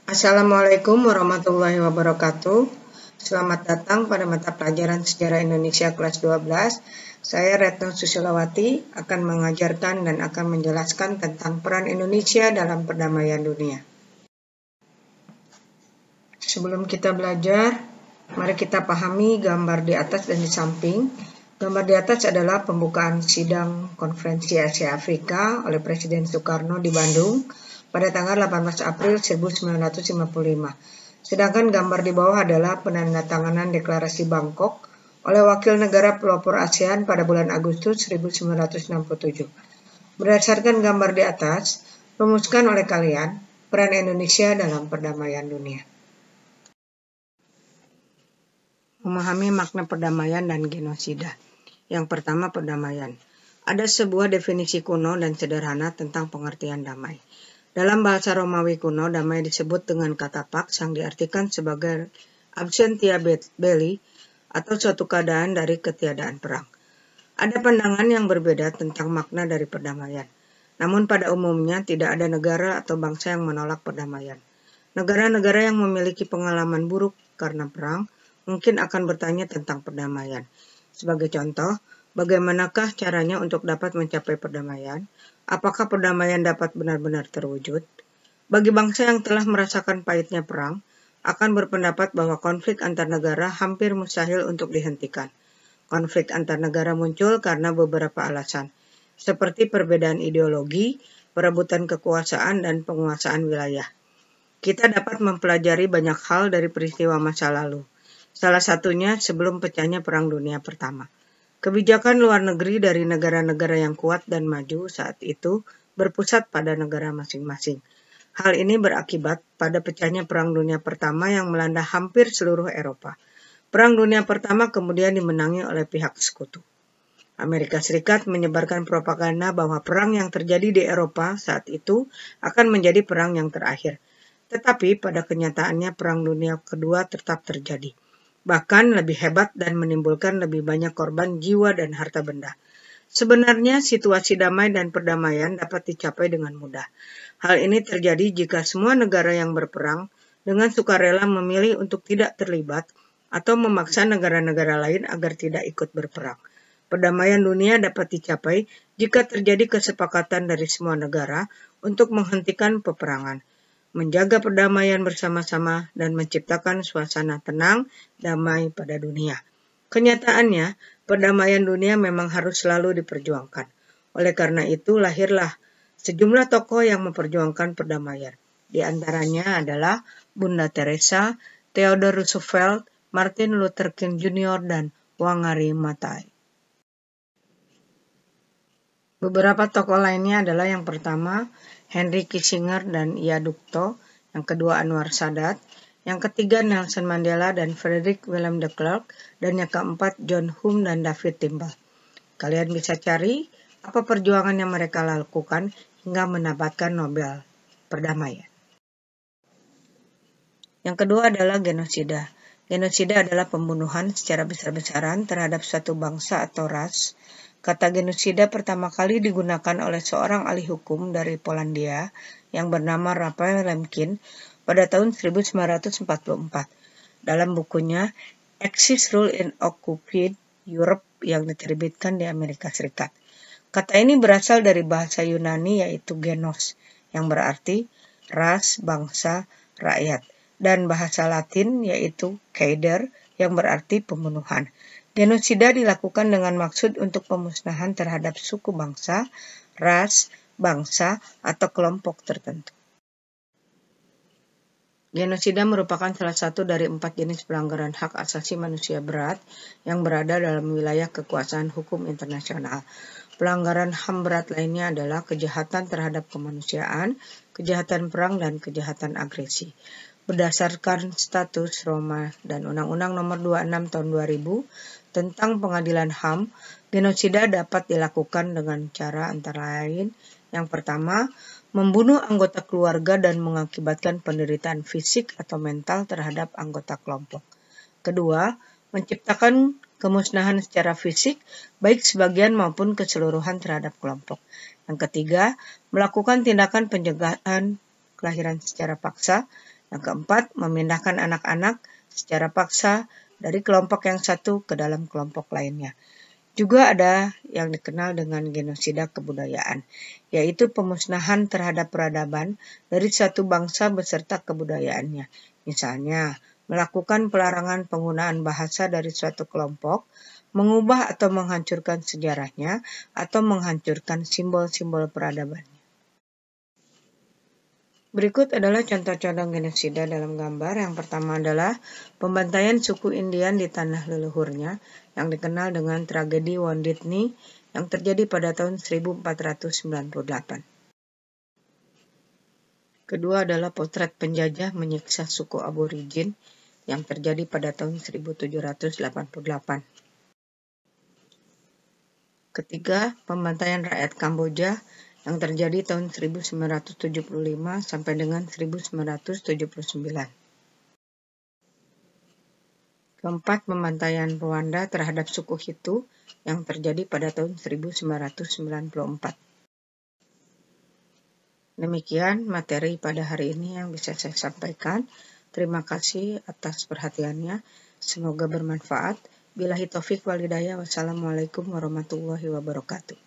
Assalamualaikum warahmatullahi wabarakatuh. Selamat datang pada mata pelajaran Sejarah Indonesia kelas 12. Saya Retno Susilawati akan mengajarkan dan akan menjelaskan tentang peran Indonesia dalam perdamaian dunia. Sebelum kita belajar, mari kita pahami gambar di atas dan di samping. Gambar di atas adalah pembukaan sidang Konferensi Asia Afrika oleh Presiden Soekarno di Bandung pada tanggal 18 April 1955. Sedangkan gambar di bawah adalah penandatanganan Deklarasi Bangkok oleh Wakil Negara Pelopor ASEAN pada bulan Agustus 1967. Berdasarkan gambar di atas, rumuskan oleh kalian peran Indonesia dalam perdamaian dunia. Memahami makna perdamaian dan genosida. Yang pertama, perdamaian. Ada sebuah definisi kuno dan sederhana tentang pengertian damai. Dalam bahasa Romawi kuno, damai disebut dengan kata pax yang diartikan sebagai absentia belli atau suatu keadaan dari ketiadaan perang. Ada pandangan yang berbeda tentang makna dari perdamaian. Namun pada umumnya tidak ada negara atau bangsa yang menolak perdamaian. Negara-negara yang memiliki pengalaman buruk karena perang mungkin akan bertanya tentang perdamaian. Sebagai contoh, bagaimanakah caranya untuk dapat mencapai perdamaian? Apakah perdamaian dapat benar-benar terwujud? Bagi bangsa yang telah merasakan pahitnya perang, akan berpendapat bahwa konflik antar negara hampir mustahil untuk dihentikan. Konflik antar negara muncul karena beberapa alasan, seperti perbedaan ideologi, perebutan kekuasaan, dan penguasaan wilayah. Kita dapat mempelajari banyak hal dari peristiwa masa lalu. Salah satunya sebelum pecahnya Perang Dunia Pertama. Kebijakan luar negeri dari negara-negara yang kuat dan maju saat itu berpusat pada negara masing-masing. Hal ini berakibat pada pecahnya Perang Dunia Pertama yang melanda hampir seluruh Eropa. Perang Dunia Pertama kemudian dimenangi oleh pihak sekutu. Amerika Serikat menyebarkan propaganda bahwa perang yang terjadi di Eropa saat itu akan menjadi perang yang terakhir. Tetapi pada kenyataannya Perang Dunia Kedua tetap terjadi. Bahkan lebih hebat dan menimbulkan lebih banyak korban jiwa dan harta benda. Sebenarnya situasi damai dan perdamaian dapat dicapai dengan mudah. Hal ini terjadi jika semua negara yang berperang dengan sukarela memilih untuk tidak terlibat atau memaksa negara-negara lain agar tidak ikut berperang. Perdamaian dunia dapat dicapai jika terjadi kesepakatan dari semua negara untuk menghentikan peperangan, menjaga perdamaian bersama-sama, dan menciptakan suasana tenang, damai pada dunia. Kenyataannya, perdamaian dunia memang harus selalu diperjuangkan. Oleh karena itu, lahirlah sejumlah tokoh yang memperjuangkan perdamaian. Di antaranya adalah Bunda Teresa, Theodore Roosevelt, Martin Luther King Jr., dan Wangari Maathai. Beberapa tokoh lainnya adalah yang pertama, Henry Kissinger dan Iadukto, yang kedua Anwar Sadat, yang ketiga Nelson Mandela dan Frederick Willem de Klerk, dan yang keempat John Hume dan David Timber. Kalian bisa cari apa perjuangan yang mereka lakukan hingga mendapatkan Nobel Perdamaian. Yang kedua adalah genosida. Genosida adalah pembunuhan secara besar-besaran terhadap suatu bangsa atau ras. Kata genosida pertama kali digunakan oleh seorang ahli hukum dari Polandia yang bernama Raphael Lemkin pada tahun 1944 dalam bukunya Axis Rule in Occupied Europe yang diterbitkan di Amerika Serikat. Kata ini berasal dari bahasa Yunani yaitu genos yang berarti ras, bangsa, rakyat, dan bahasa Latin yaitu keider yang berarti pembunuhan. Genosida dilakukan dengan maksud untuk pemusnahan terhadap suku bangsa, ras, bangsa, atau kelompok tertentu. Genosida merupakan salah satu dari 4 jenis pelanggaran hak asasi manusia berat yang berada dalam wilayah kekuasaan hukum internasional. Pelanggaran HAM berat lainnya adalah kejahatan terhadap kemanusiaan, kejahatan perang, dan kejahatan agresi. Berdasarkan status Roma dan Undang-Undang Nomor 26 Tahun 2000 tentang pengadilan HAM, genosida dapat dilakukan dengan cara antara lain yang pertama, membunuh anggota keluarga dan mengakibatkan penderitaan fisik atau mental terhadap anggota kelompok. Kedua, menciptakan kemusnahan secara fisik, baik sebagian maupun keseluruhan terhadap kelompok. Yang ketiga, melakukan tindakan pencegahan kelahiran secara paksa. Yang keempat, memindahkan anak-anak secara paksa dari kelompok yang satu ke dalam kelompok lainnya. Juga ada yang dikenal dengan genosida kebudayaan, yaitu pemusnahan terhadap peradaban dari suatu bangsa beserta kebudayaannya. Misalnya, melakukan pelarangan penggunaan bahasa dari suatu kelompok, mengubah atau menghancurkan sejarahnya, atau menghancurkan simbol-simbol peradabannya. Berikut adalah contoh-contoh genosida dalam gambar. Yang pertama adalah pembantaian suku Indian di tanah leluhurnya yang dikenal dengan tragedi Wounded Knee yang terjadi pada tahun 1498. Kedua adalah potret penjajah menyiksa suku aborigin yang terjadi pada tahun 1788. Ketiga, pembantaian rakyat Kamboja yang terjadi tahun 1975 sampai dengan 1979. Keempat, pembantaian Rwanda terhadap suku Hutu yang terjadi pada tahun 1994. Demikian materi pada hari ini yang bisa saya sampaikan. Terima kasih atas perhatiannya. Semoga bermanfaat. Billahi taufik wal hidayah. Wassalamualaikum warahmatullahi wabarakatuh.